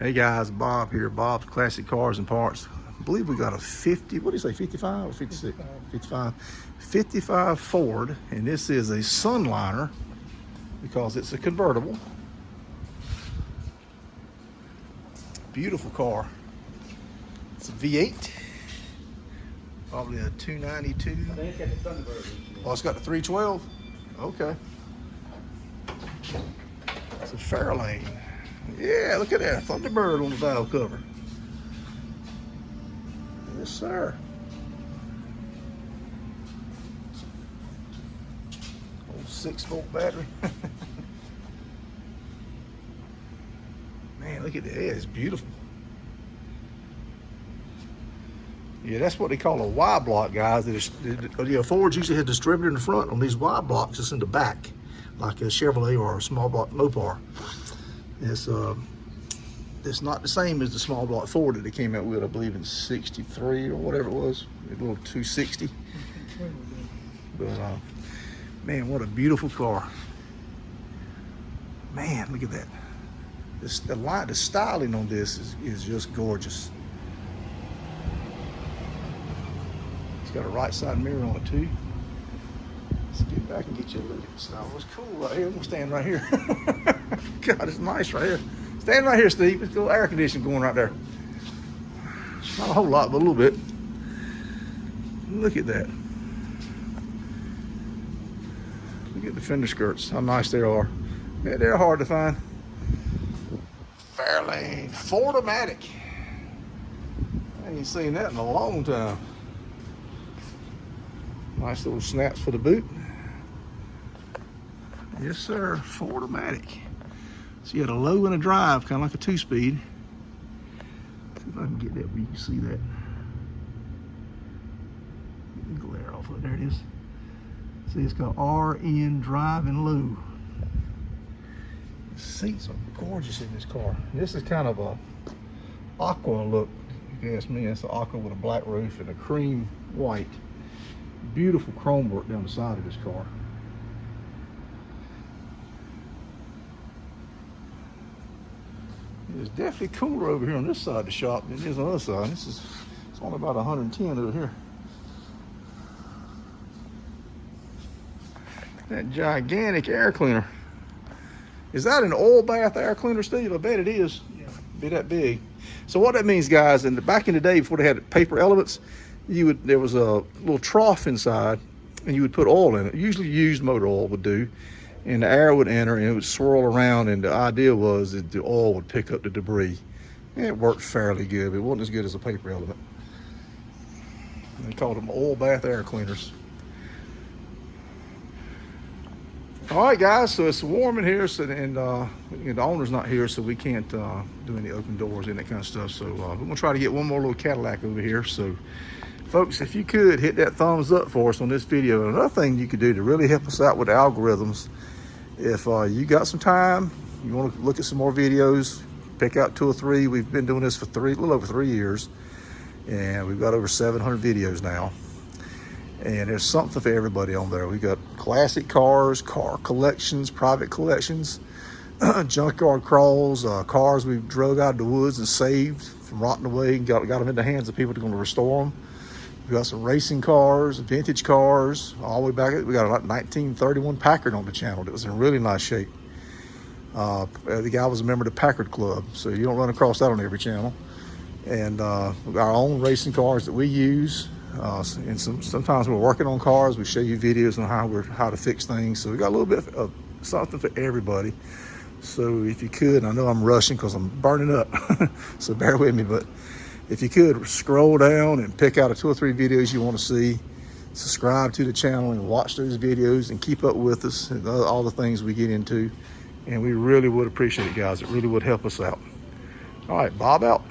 Hey guys, Bob here, Bob's Classic Cars and Parts. I believe we got a 50, what do you say, 55 or 56? 55. 55 Ford, and this is a Sunliner because it's a convertible. Beautiful car. It's a V8, probably a 292. I think it's got the Thunderbird. Oh, it's got the 312? Okay. It's a Fairlane. Yeah, look at that, Thunderbird on the valve cover. Yes, sir. Old 6-volt battery. Man, look at that, it's beautiful. Yeah, that's what they call a Y block, guys. Ford usually has a distributor in the front. On these Y blocks, it's in the back, like a Chevrolet or a small block Mopar. It's not the same as the small block Ford that they came out with, I believe, in '63 or whatever it was, a little 260. But man, what a beautiful car! Man, look at that. The styling on this is just gorgeous. It's got a right side mirror on it too. Let's get back and get you a look at the style. It's cool right here. I'm gonna stand right here. God, it's nice right here. Stand right here, Steve. It's a little air conditioning going right there. Not a whole lot, but a little bit. Look at that. Look at the fender skirts, how nice they are. Yeah, they're hard to find. Fairlane Ford-O-Matic. I ain't seen that in a long time. Nice little snaps for the boot. Yes, sir, Ford-O-Matic. So you had a low and a drive, kind of like a 2-speed. See if I can get that where you can see that. Get the glare off of it. There it is. See, it's got RN drive and low. The seats are gorgeous in this car. This is kind of a aqua look, if you ask me. It's an aqua with a black roof and a cream white. Beautiful chrome work down the side of this car. It's definitely cooler over here on this side of the shop than it is on the other side. It's only about 110 over here. That gigantic air cleaner. Is that an oil bath air cleaner, Steve? I bet it is. Yeah. Be that big. So what that means, guys, back in the day before they had paper elements, there was a little trough inside and you would put oil in it. Usually used motor oil would do. And the air would enter and it would swirl around, and the idea was that the oil would pick up the debris. And it worked fairly good, but it wasn't as good as a paper element. They called them oil bath air cleaners. All right, guys, so it's warm in here, and the owner's not here, so we can't do any open doors and that kind of stuff. So we're gonna try to get one more little Cadillac over here. So folks, if you could hit that thumbs up for us on this video. And another thing you could do to really help us out with the algorithms, if you got some time, you want to look at some more videos, pick out 2 or 3. We've been doing this for a little over 3 years, and we've got over 700 videos now. And there's something for everybody on there. We got classic cars, car collections, private collections, junkyard crawls, cars we've drug out of the woods and saved from rotting away and got them in the hands of people that are going to restore them. We got some racing cars, vintage cars, all the way back. We got a 1931 Packard on the channel that was in really nice shape. The guy was a member of the Packard Club, so you don't run across that on every channel. And our own racing cars that we use. And sometimes we're working on cars. We show you videos on how to fix things. So we got a little bit of something for everybody. So if you could, I know I'm rushing because I'm burning up, so bear with me, but if you could scroll down and pick out 2 or 3 videos you want to see, subscribe to the channel and watch those videos and keep up with us and all the things we get into. And we really would appreciate it, guys. It really would help us out. All right, Bob out.